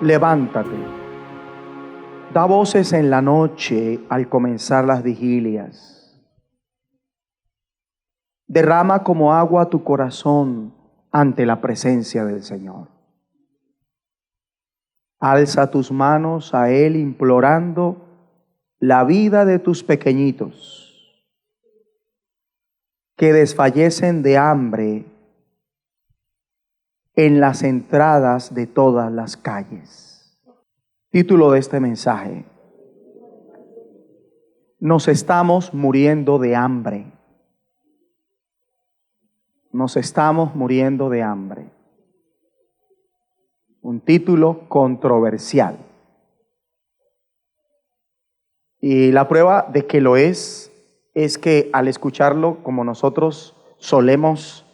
Levántate, da voces en la noche al comenzar las vigilias. Derrama como agua tu corazón ante la presencia del Señor. Alza tus manos a Él implorando la vida de tus pequeñitos que desfallecen de hambre en las entradas de todas las calles. Título de este mensaje: nos estamos muriendo de hambre. Nos estamos muriendo de hambre. Un título controversial. Y la prueba de que lo es que al escucharlo, como nosotros solemos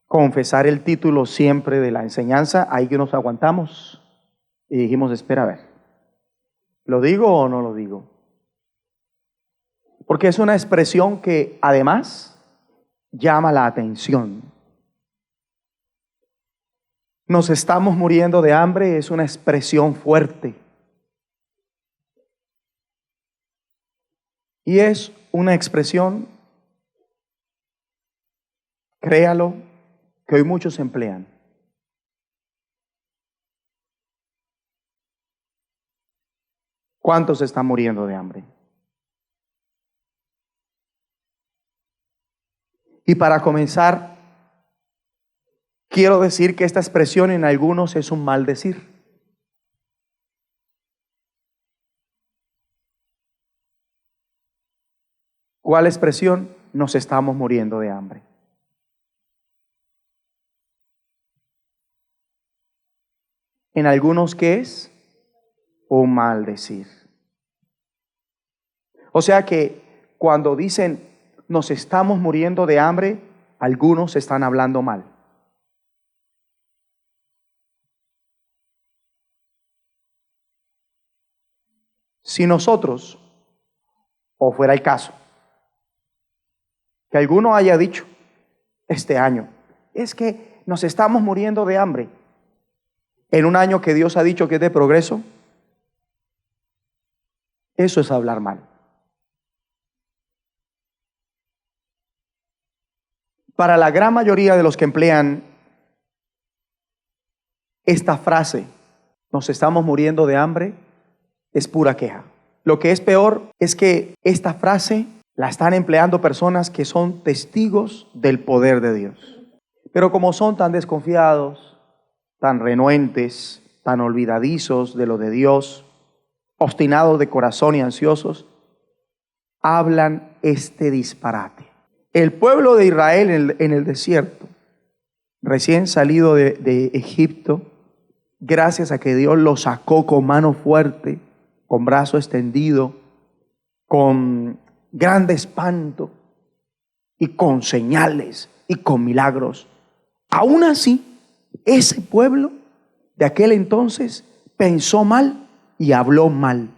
confesar el título siempre de la enseñanza, ahí que nos aguantamos y dijimos, espera a ver, ¿lo digo o no lo digo? Porque es una expresión que además llama la atención. Nos estamos muriendo de hambre es una expresión fuerte. Y es una expresión, créalo, que hoy muchos emplean. ¿Cuántos están muriendo de hambre? Y para comenzar, quiero decir que esta expresión en algunos es un maldecir. ¿Cuál expresión? Nos estamos muriendo de hambre. En algunos, ¿qué es? Un maldecir. O sea que cuando dicen nos estamos muriendo de hambre, algunos están hablando mal. Si nosotros, o fuera el caso, que alguno haya dicho este año, es que nos estamos muriendo de hambre, en un año que Dios ha dicho que es de progreso, eso es hablar mal. Para la gran mayoría de los que emplean esta frase, nos estamos muriendo de hambre, es pura queja. Lo que es peor es que esta frase la están empleando personas que son testigos del poder de Dios. Pero como son tan desconfiados, tan renuentes, tan olvidadizos de lo de Dios, obstinados de corazón y ansiosos, hablan este disparate. El pueblo de Israel en el desierto, recién salido de Egipto, gracias a que Dios lo sacó con mano fuerte, con brazo extendido, con grande espanto y con señales y con milagros. Aún así, ese pueblo de aquel entonces pensó mal y habló mal.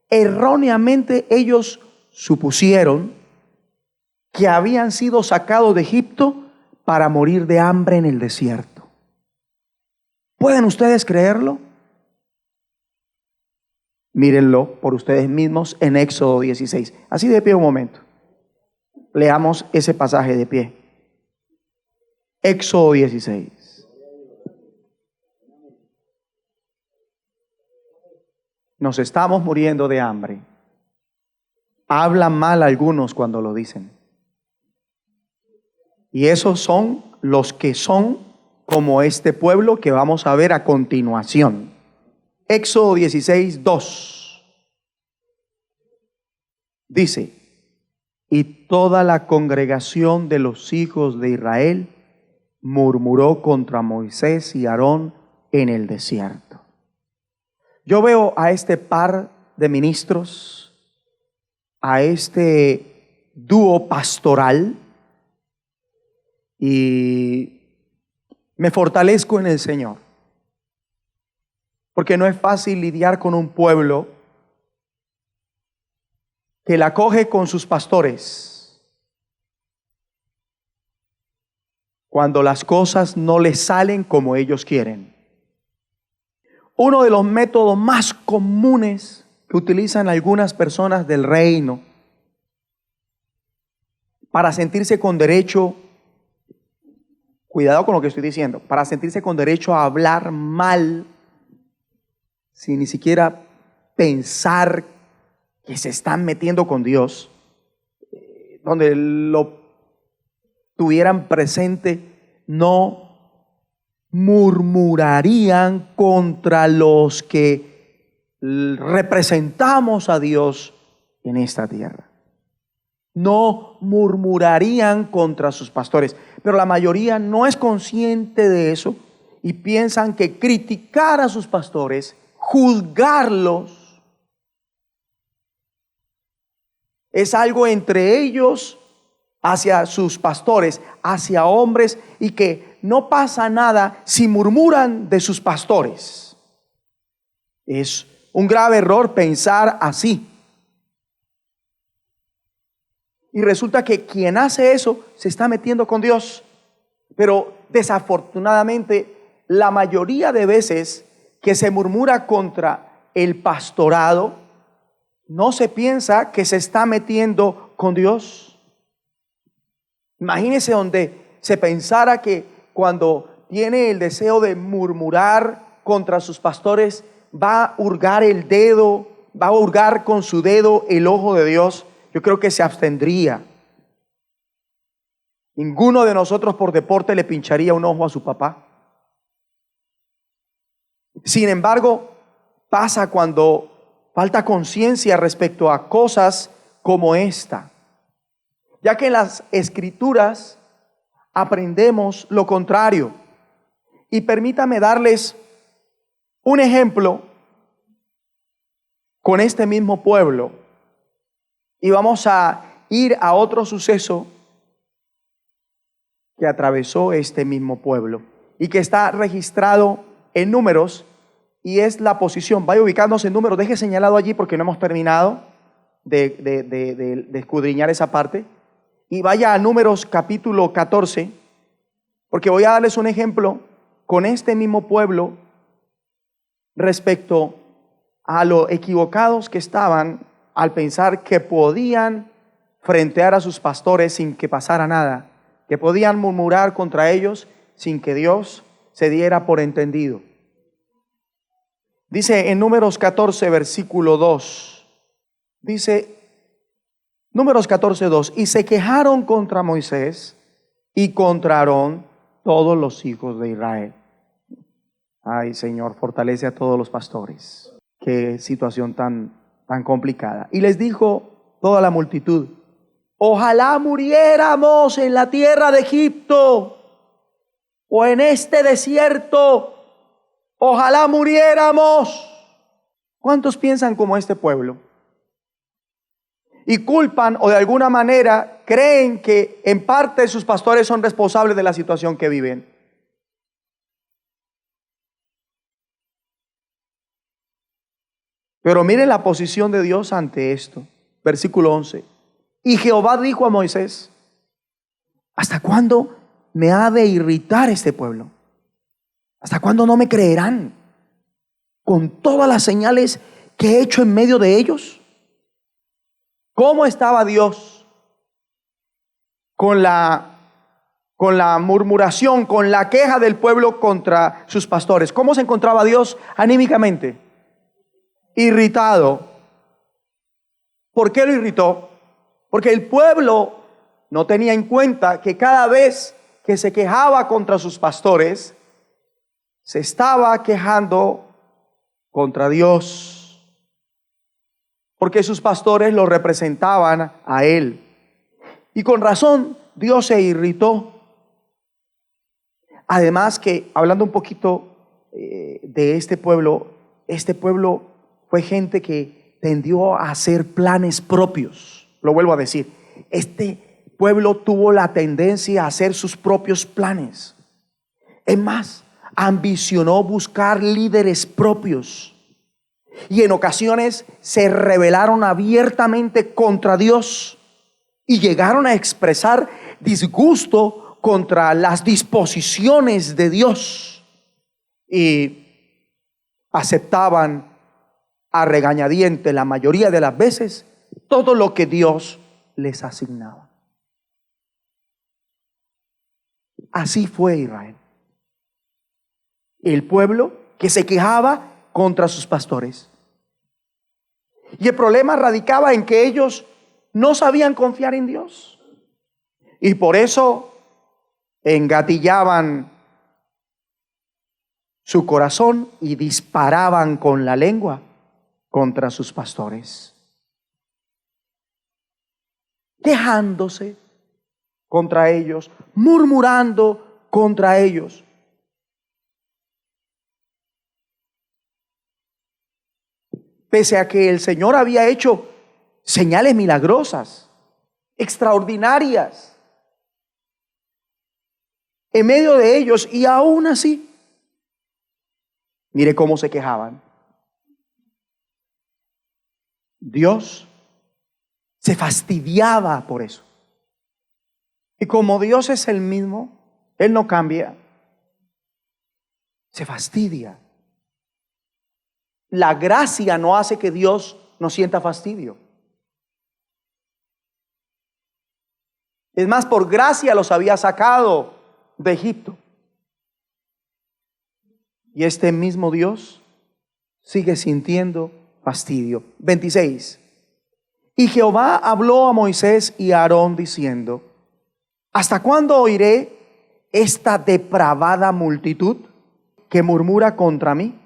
Erróneamente ellos supusieron que habían sido sacados de Egipto para morir de hambre en el desierto. ¿Pueden ustedes creerlo? Mírenlo por ustedes mismos en Éxodo 16. Así de pie un momento. Leamos ese pasaje de pie. Éxodo 16. Nos estamos muriendo de hambre. Hablan mal algunos cuando lo dicen. Y esos son los que son como este pueblo que vamos a ver a continuación. Éxodo 16, 2. Dice, y toda la congregación de los hijos de Israel murmuró contra Moisés y Aarón en el desierto. Yo veo a este par de ministros, a este dúo pastoral, y me fortalezco en el Señor. Porque no es fácil lidiar con un pueblo que la acoge con sus pastores cuando las cosas no les salen como ellos quieren. Uno de los métodos más comunes que utilizan algunas personas del reino para sentirse con derecho, cuidado con lo que estoy diciendo, para sentirse con derecho a hablar mal, sin ni siquiera pensar que se están metiendo con Dios, donde lo tuvieran presente, no murmurarían contra los que representamos a Dios en esta tierra. No murmurarían contra sus pastores, pero la mayoría no es consciente de eso y piensan que criticar a sus pastores, juzgarlos, es algo entre ellos hacia sus pastores, hacia hombres, y que no pasa nada si murmuran de sus pastores. Es un grave error pensar así. Y resulta que quien hace eso se está metiendo con Dios. Pero desafortunadamente, la mayoría de veces que se murmura contra el pastorado, no se piensa que se está metiendo con Dios. Imagínese donde se pensara que cuando tiene el deseo de murmurar contra sus pastores, va a hurgar el dedo, va a hurgar con su dedo el ojo de Dios. Yo creo que se abstendría. Ninguno de nosotros por deporte le pincharía un ojo a su papá. Sin embargo, pasa cuando falta conciencia respecto a cosas como esta, ya que en las Escrituras aprendemos lo contrario. Y permítame darles un ejemplo con este mismo pueblo. Y vamos a ir a otro suceso que atravesó este mismo pueblo y que está registrado en Números, y es la posición. Vaya ubicándose en Números, deje señalado allí porque no hemos terminado de escudriñar esa parte. Y vaya a Números capítulo 14, porque voy a darles un ejemplo con este mismo pueblo respecto a lo equivocados que estaban al pensar que podían frentear a sus pastores sin que pasara nada, que podían murmurar contra ellos sin que Dios se diera por entendido. Dice en Números 14, versículo 2, dice Números 14, 2, y se quejaron contra Moisés y contra Aarón todos los hijos de Israel. Ay, Señor, fortalece a todos los pastores. Qué situación tan complicada. Y les dijo toda la multitud: ojalá muriéramos en la tierra de Egipto o en este desierto. Ojalá muriéramos. ¿Cuántos piensan como este pueblo? Y culpan, o de alguna manera creen que en parte sus pastores son responsables de la situación que viven. Pero miren la posición de Dios ante esto. Versículo 11. Y Jehová dijo a Moisés: ¿hasta cuándo me ha de irritar este pueblo? ¿Hasta cuándo no me creerán con todas las señales que he hecho en medio de ellos? ¿Cómo estaba Dios con la murmuración, con la queja del pueblo contra sus pastores? ¿Cómo se encontraba Dios anímicamente? Irritado. ¿Por qué lo irritó? Porque el pueblo no tenía en cuenta que cada vez que se quejaba contra sus pastores, se estaba quejando contra Dios, porque sus pastores lo representaban a él. Y con razón Dios se irritó. Además que, hablando un poquito de este pueblo fue gente que tendió a hacer planes propios. Lo vuelvo a decir, este pueblo tuvo la tendencia a hacer sus propios planes. Es más, ambicionó buscar líderes propios, y en ocasiones se rebelaron abiertamente contra Dios y llegaron a expresar disgusto contra las disposiciones de Dios. Y aceptaban a regañadientes la mayoría de las veces todo lo que Dios les asignaba. Así fue Israel. El pueblo que se quejaba contra sus pastores. Y el problema radicaba en que ellos no sabían confiar en Dios. Y por eso engatillaban su corazón y disparaban con la lengua contra sus pastores, quejándose contra ellos, murmurando contra ellos. Pese a que el Señor había hecho señales milagrosas, extraordinarias, en medio de ellos, y aún así, mire cómo se quejaban. Dios se fastidiaba por eso. Y como Dios es el mismo, Él no cambia, se fastidia. La gracia no hace que Dios no sienta fastidio. Es más, por gracia los había sacado de Egipto. Y este mismo Dios sigue sintiendo fastidio. 26. Y Jehová habló a Moisés y a Aarón diciendo: ¿hasta cuándo oiré esta depravada multitud que murmura contra mí?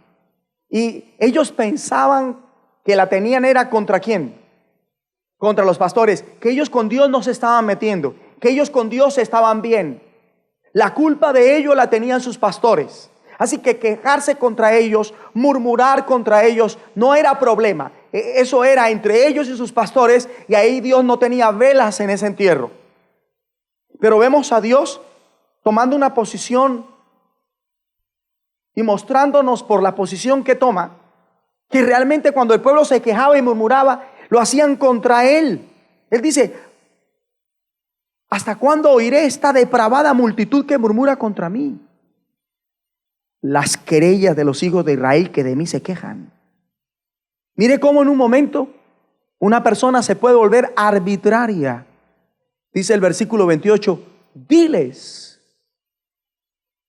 Y ellos pensaban que la tenían era contra quién, contra los pastores, que ellos con Dios no se estaban metiendo, que ellos con Dios estaban bien. La culpa de ellos la tenían sus pastores. Así que quejarse contra ellos, murmurar contra ellos, no era problema. Eso era entre ellos y sus pastores, y ahí Dios no tenía velas en ese entierro. Pero vemos a Dios tomando una posición y mostrándonos por la posición que toma, que realmente cuando el pueblo se quejaba y murmuraba, lo hacían contra Él. Él dice: ¿hasta cuándo oiré esta depravada multitud que murmura contra mí? Las querellas de los hijos de Israel que de mí se quejan. Mire cómo en un momento una persona se puede volver arbitraria. Dice el versículo 28, diles,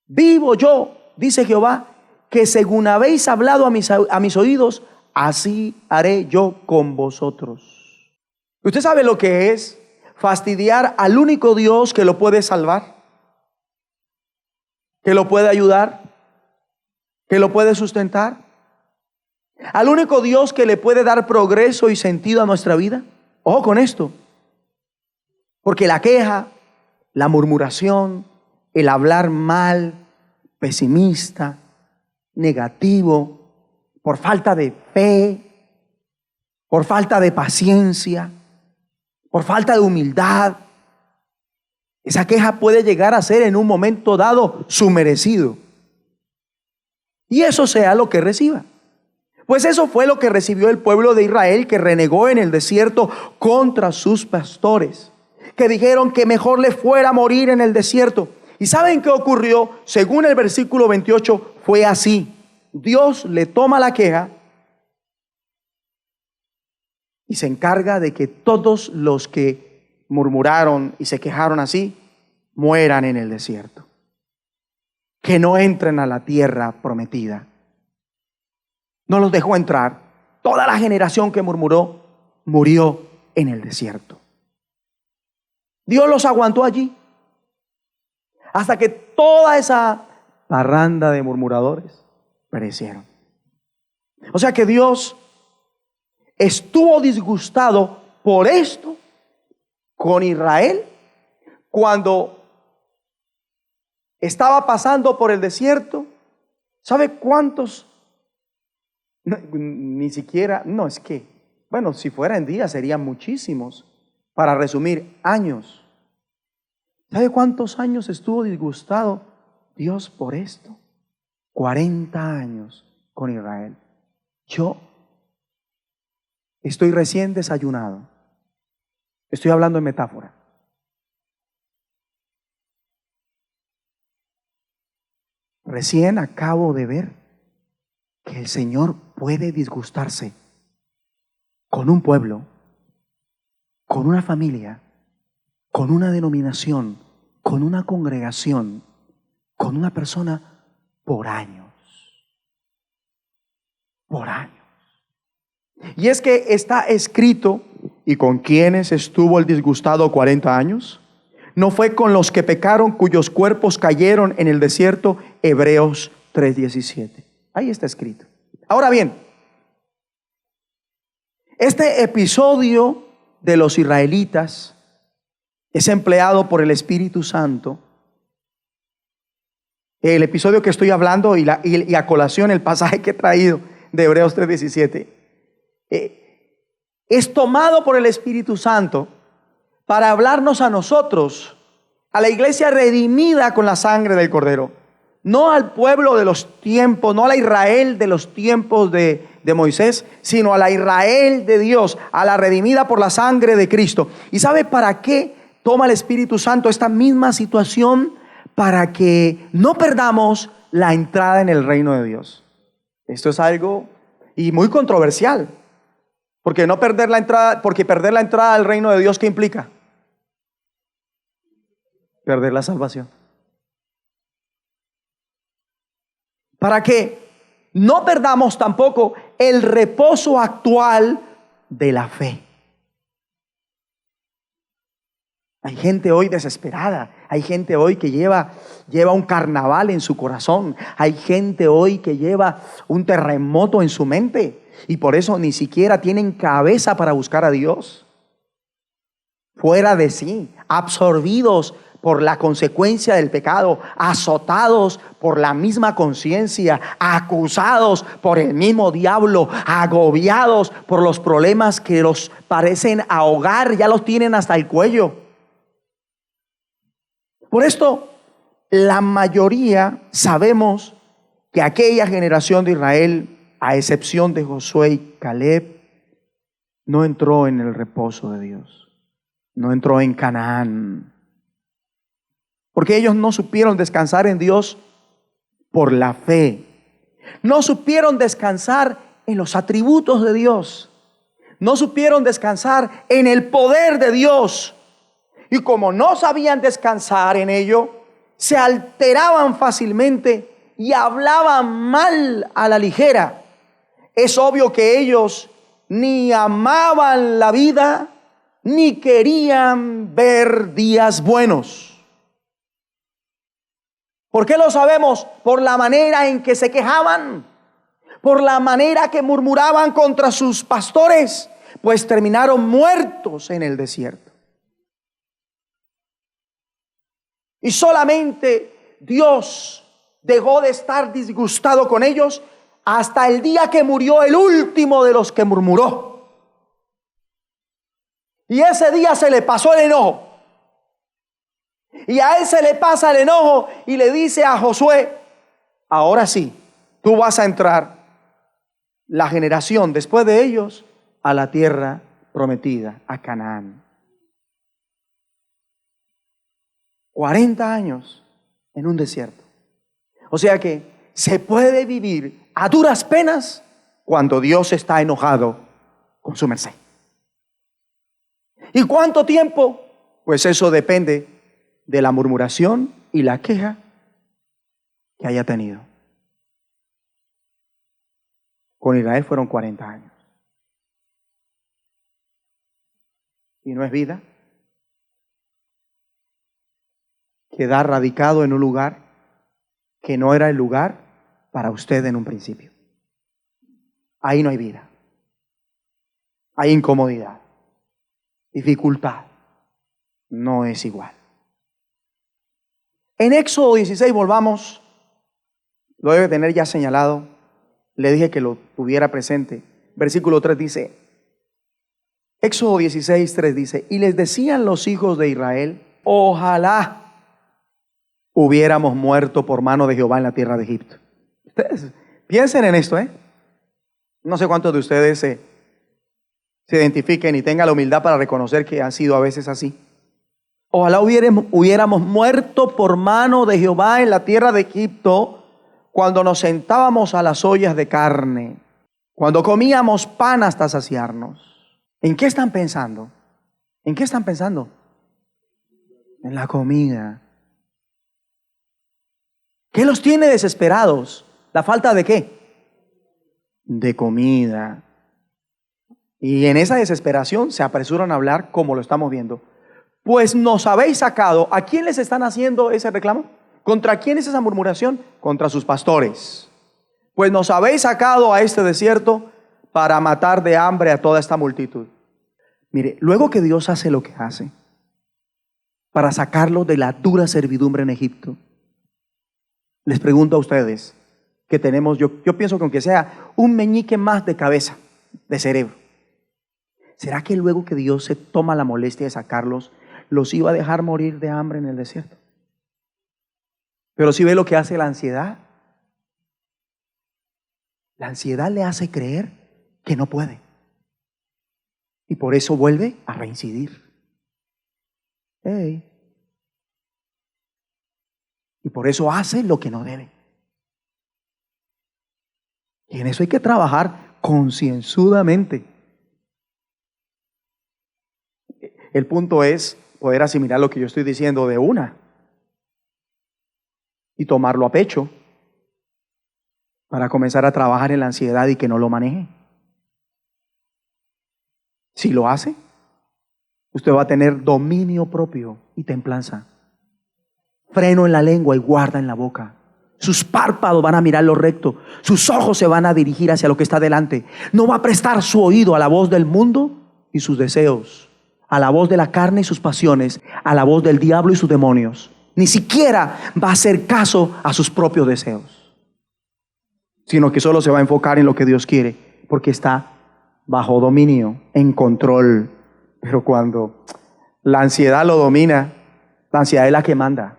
vivo yo, dice Jehová, que según habéis hablado a mis oídos, así haré yo con vosotros. ¿Usted sabe lo que es fastidiar al único Dios que lo puede salvar, que lo puede ayudar, que lo puede sustentar? Al único Dios que le puede dar progreso y sentido a nuestra vida. Ojo con esto, porque la queja, la murmuración, el hablar mal, pesimista, negativo, por falta de fe, por falta de paciencia, por falta de humildad, esa queja puede llegar a ser en un momento dado su merecido. Y eso sea lo que reciba. Pues eso fue lo que recibió el pueblo de Israel, que renegó en el desierto contra sus pastores, que dijeron que mejor le fuera a morir en el desierto. ¿Y saben qué ocurrió? Según el versículo 28, fue así. Dios le toma la queja y se encarga de que todos los que murmuraron y se quejaron así, mueran en el desierto, que no entren a la tierra prometida. No los dejó entrar. Toda la generación que murmuró murió en el desierto. Dios los aguantó allí hasta que toda esa parranda de murmuradores perecieron. O sea que Dios estuvo disgustado por esto con Israel cuando estaba pasando por el desierto. ¿Sabe cuántos? No, ni siquiera, no, es que, bueno, si fuera en días serían muchísimos. Para resumir, años. ¿Sabe cuántos años estuvo disgustado Dios por esto? 40 años con Israel. Yo estoy recién desayunado. Estoy hablando en metáfora. Recién acabo de ver que el Señor puede disgustarse con un pueblo, con una familia, con una denominación, con una congregación, con una persona por años. Por años. Y es que está escrito, ¿y con quiénes estuvo el disgustado 40 años? ¿No fue con los que pecaron, cuyos cuerpos cayeron en el desierto? Hebreos 3:17. Ahí está escrito. Ahora bien, este episodio de los israelitas es empleado por el Espíritu Santo. El episodio que estoy hablando y a colación el pasaje que he traído de Hebreos 3:17 es tomado por el Espíritu Santo para hablarnos a nosotros, a la iglesia redimida con la sangre del Cordero, no al pueblo de los tiempos, no a la Israel de los tiempos de Moisés, sino a la Israel de Dios, a la redimida por la sangre de Cristo. ¿Y sabe para qué toma el Espíritu Santo esta misma situación? Para que no perdamos la entrada en el reino de Dios. Esto es algo y muy controversial, porque no perder la entrada, porque perder la entrada al reino de Dios, ¿qué implica? Perder la salvación. Para que no perdamos tampoco el reposo actual de la fe. Hay gente hoy desesperada, hay gente hoy que lleva un carnaval en su corazón, hay gente hoy que lleva un terremoto en su mente y por eso ni siquiera tienen cabeza para buscar a Dios. Fuera de sí, absorbidos por la consecuencia del pecado, azotados por la misma conciencia, acusados por el mismo diablo, agobiados por los problemas que los parecen ahogar, ya los tienen hasta el cuello. Por esto, la mayoría sabemos que aquella generación de Israel, a excepción de Josué y Caleb, no entró en el reposo de Dios, no entró en Canaán, porque ellos no supieron descansar en Dios por la fe, no supieron descansar en los atributos de Dios, no supieron descansar en el poder de Dios. Y como no sabían descansar en ello, se alteraban fácilmente y hablaban mal a la ligera. Es obvio que ellos ni amaban la vida, ni querían ver días buenos. ¿Por qué lo sabemos? Por la manera en que se quejaban, por la manera que murmuraban contra sus pastores, pues terminaron muertos en el desierto. Y solamente Dios dejó de estar disgustado con ellos hasta el día que murió el último de los que murmuró. Y ese día se le pasó el enojo. Y a él se le pasa el enojo y le dice a Josué: ahora sí, tú vas a entrar, la generación después de ellos, a la tierra prometida, a Canaán. 40 años en un desierto. O sea que se puede vivir a duras penas cuando Dios está enojado con su merced. ¿Y cuánto tiempo? Pues eso depende de la murmuración y la queja que haya tenido. Con Israel fueron 40 años. ¿Y no es vida? Quedar radicado en un lugar que no era el lugar para usted en un principio. Ahí no hay vida. Hay incomodidad, dificultad. No es igual. En Éxodo 16, volvamos, lo debe tener ya señalado, le dije que lo tuviera presente. Versículo 3 dice, Éxodo 16, 3 dice, y les decían los hijos de Israel: ojalá hubiéramos muerto por mano de Jehová en la tierra de Egipto. Ustedes piensen en esto, No sé cuántos de ustedes se identifiquen y tengan la humildad para reconocer que ha sido a veces así. Ojalá hubiéramos muerto por mano de Jehová en la tierra de Egipto, cuando nos sentábamos a las ollas de carne, cuando comíamos pan hasta saciarnos. ¿En qué están pensando? ¿En qué están pensando? En la comida. ¿Qué los tiene desesperados? ¿La falta de qué? De comida. Y en esa desesperación se apresuran a hablar como lo estamos viendo. Pues nos habéis sacado. ¿A quién les están haciendo ese reclamo? ¿Contra quién es esa murmuración? Contra sus pastores. Pues nos habéis sacado a este desierto para matar de hambre a toda esta multitud. Mire, luego que Dios hace lo que hace, para sacarlos de la dura servidumbre en Egipto, les pregunto a ustedes, que tenemos, yo pienso que aunque sea un meñique más de cabeza, de cerebro, ¿será que luego que Dios se toma la molestia de sacarlos, los iba a dejar morir de hambre en el desierto? Pero si ve lo que hace la ansiedad. La ansiedad le hace creer que no puede. Y por eso vuelve a reincidir. ¡Ey! Y por eso hace lo que no debe. Y en eso hay que trabajar concienzudamente. El punto es poder asimilar lo que yo estoy diciendo de una y tomarlo a pecho para comenzar a trabajar en la ansiedad y que no lo maneje. Si lo hace, usted va a tener dominio propio y templanza. Freno en la lengua y guarda en la boca. Sus párpados van a mirar lo recto. Sus ojos se van a dirigir hacia lo que está delante. No va a prestar su oído a la voz del mundo y sus deseos, a la voz de la carne y sus pasiones, a la voz del diablo y sus demonios. Ni siquiera va a hacer caso a sus propios deseos, sino que solo se va a enfocar en lo que Dios quiere, porque está bajo dominio, en control. Pero cuando la ansiedad lo domina, la ansiedad es la que manda.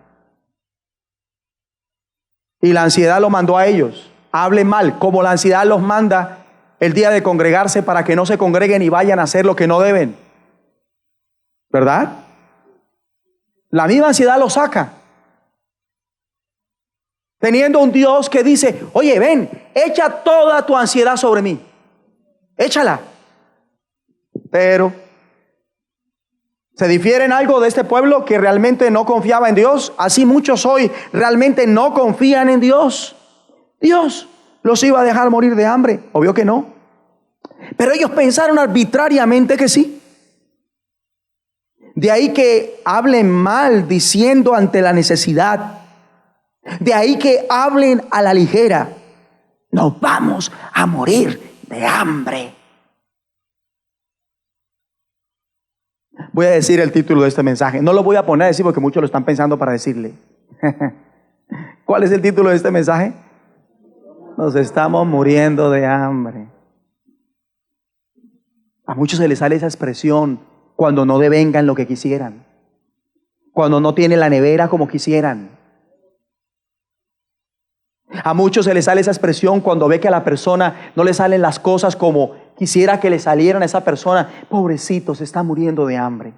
Y la ansiedad lo mandó a ellos. Hablen mal, como la ansiedad los manda el día de congregarse para que no se congreguen y vayan a hacer lo que no deben. ¿Verdad? La misma ansiedad los saca. Teniendo un Dios que dice, oye, ven, echa toda tu ansiedad sobre mí. Échala. Pero se difiere en algo de este pueblo que realmente no confiaba en Dios. Así muchos hoy realmente no confían en Dios. Dios los iba a dejar morir de hambre. Obvio que no. Pero ellos pensaron arbitrariamente que sí. De ahí que hablen mal diciendo ante la necesidad. De ahí que hablen a la ligera. Nos vamos a morir de hambre. Voy a decir el título de este mensaje. No lo voy a poner a decir porque muchos lo están pensando para decirle. ¿Cuál es el título de este mensaje? Nos estamos muriendo de hambre. A muchos se les sale esa expresión cuando no devengan lo que quisieran, cuando no tienen la nevera como quisieran. A muchos se les sale esa expresión cuando ve que a la persona no le salen las cosas como quisiera que le salieran a esa persona. Pobrecito, se está muriendo de hambre.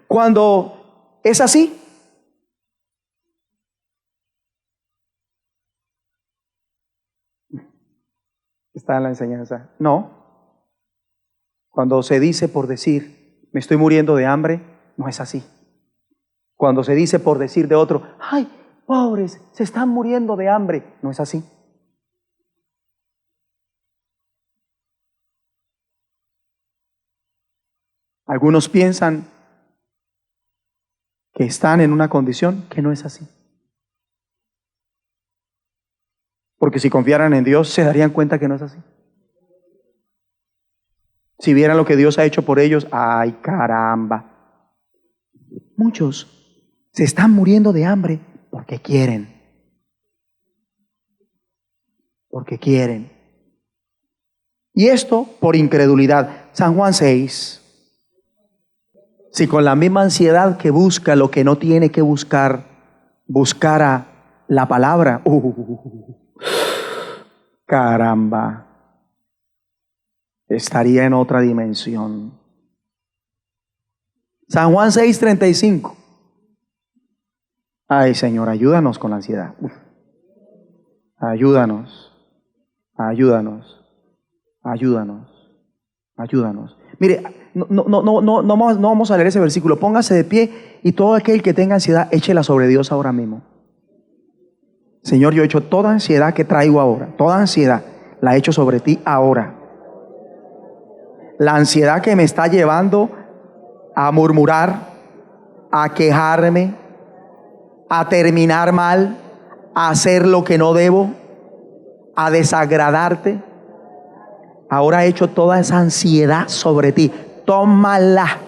Cuando es así, está en la enseñanza. No. Cuando se dice por decir, me estoy muriendo de hambre, no es así. Cuando se dice por decir de otro, ay, pobres, se están muriendo de hambre, no es así. Algunos piensan que están en una condición que no es así. Porque si confiaran en Dios, se darían cuenta que no es así. Si vieran lo que Dios ha hecho por ellos, ¡ay, caramba! Muchos se están muriendo de hambre porque quieren. Porque quieren. Y esto por incredulidad. San Juan 6. Si con la misma ansiedad que busca lo que no tiene que buscar, buscara la palabra, caramba. estaría en otra dimensión. San Juan 6:35. Ay, Señor, ayúdanos con la ansiedad. Ayúdanos, ayúdanos, ayúdanos, ayúdanos. Mire, no vamos a leer ese versículo. Póngase de pie y todo aquel que tenga ansiedad, échela sobre Dios ahora mismo. Señor, yo echo toda ansiedad que traigo ahora, toda ansiedad, la echo sobre ti ahora. La ansiedad que me está llevando a murmurar, a quejarme, a terminar mal, a hacer lo que no debo, a desagradarte. Ahora echo toda esa ansiedad sobre ti. Tómala.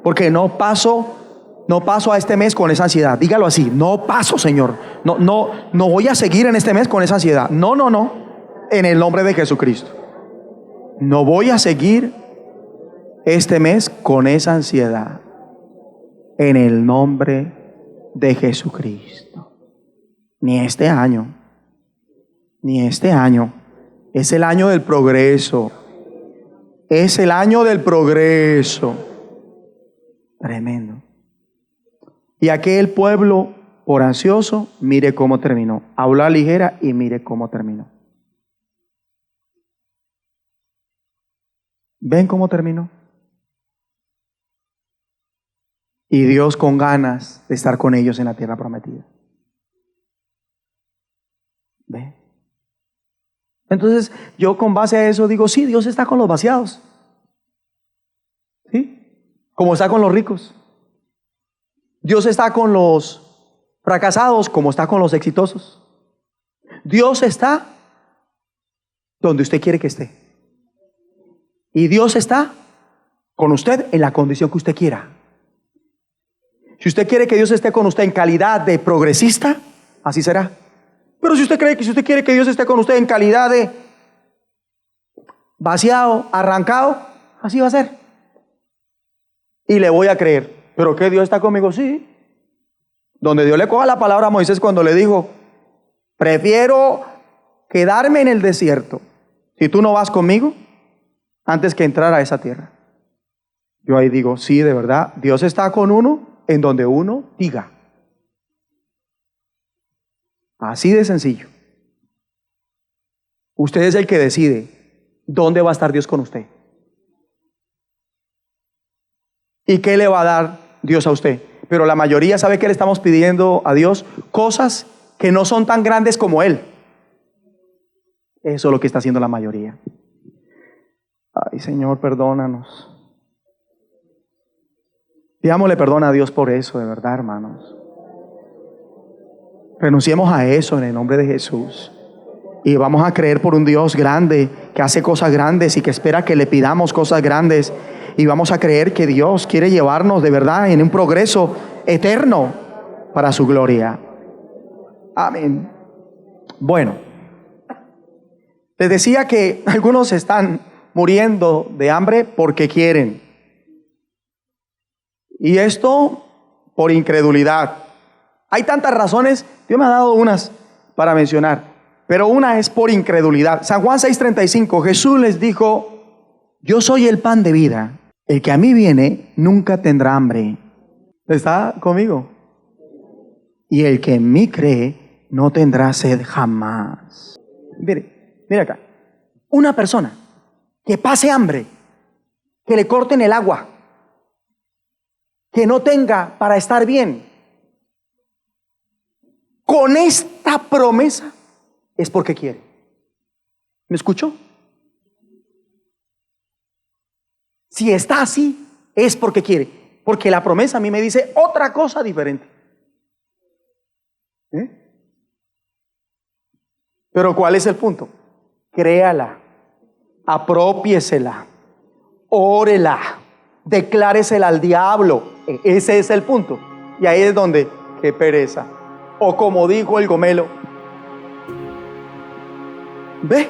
Porque no paso a este mes con esa ansiedad. Dígalo así. No paso, Señor. No voy a seguir en este mes con esa ansiedad. No. En el nombre de Jesucristo. No voy a seguir este mes con esa ansiedad. En el nombre de Jesucristo. Ni este año. Ni este año. Es el año del progreso. Es el año del progreso. Tremendo. Y aquel pueblo, por ansioso, mire cómo terminó. Habló a ligera y mire cómo terminó. ¿Ven cómo terminó? Y Dios con ganas de estar con ellos en la tierra prometida. ¿Ven? Entonces yo con base a eso digo, sí, Dios está con los vaciados. ¿Sí? Como está con los ricos. Dios está con los fracasados como está con los exitosos. Dios está donde usted quiere que esté. Y Dios está con usted en la condición que usted quiera. Si usted quiere que Dios esté con usted en calidad de progresista, así será. Pero si usted quiere que Dios esté con usted en calidad de vaciado, arrancado, así va a ser. Y le voy a creer. ¿Pero qué? ¿Dios está conmigo? Sí. Donde Dios le coja la palabra a Moisés cuando le dijo, prefiero quedarme en el desierto si tú no vas conmigo antes que entrar a esa tierra. Yo ahí digo, sí, de verdad, Dios está con uno en donde uno diga. Así de sencillo. Usted es el que decide dónde va a estar Dios con usted. ¿Y qué le va a dar Dios a usted? Pero la mayoría sabe que le estamos pidiendo a Dios cosas que no son tan grandes como Él. Eso es lo que está haciendo la mayoría. Ay, Señor, perdónanos. Pidámosle perdón a Dios por eso, de verdad, hermanos. Renunciemos a eso en el nombre de Jesús. Y vamos a creer por un Dios grande, que hace cosas grandes y que espera que le pidamos cosas grandes. Y vamos a creer que Dios quiere llevarnos de verdad en un progreso eterno para su gloria. Amén. Bueno, les decía que algunos están muriendo de hambre porque quieren. Y esto por incredulidad. Hay tantas razones, Dios me ha dado unas para mencionar, pero una es por incredulidad. San Juan 6:35, Jesús les dijo, yo soy el pan de vida. El que a mí viene nunca tendrá hambre. ¿Está conmigo? Y el que en mí cree no tendrá sed jamás. Mire acá. Una persona que pase hambre, que le corten el agua, que no tenga para estar bien, con esta promesa es porque quiere. ¿Me escuchó? Si está así, es porque quiere. Porque la promesa a mí me dice otra cosa diferente. Pero ¿cuál es el punto? Créala, apropiésela, órela, decláresela al diablo. Ese es el punto. Y ahí es donde, qué pereza. O como dijo el Gomelo, ve,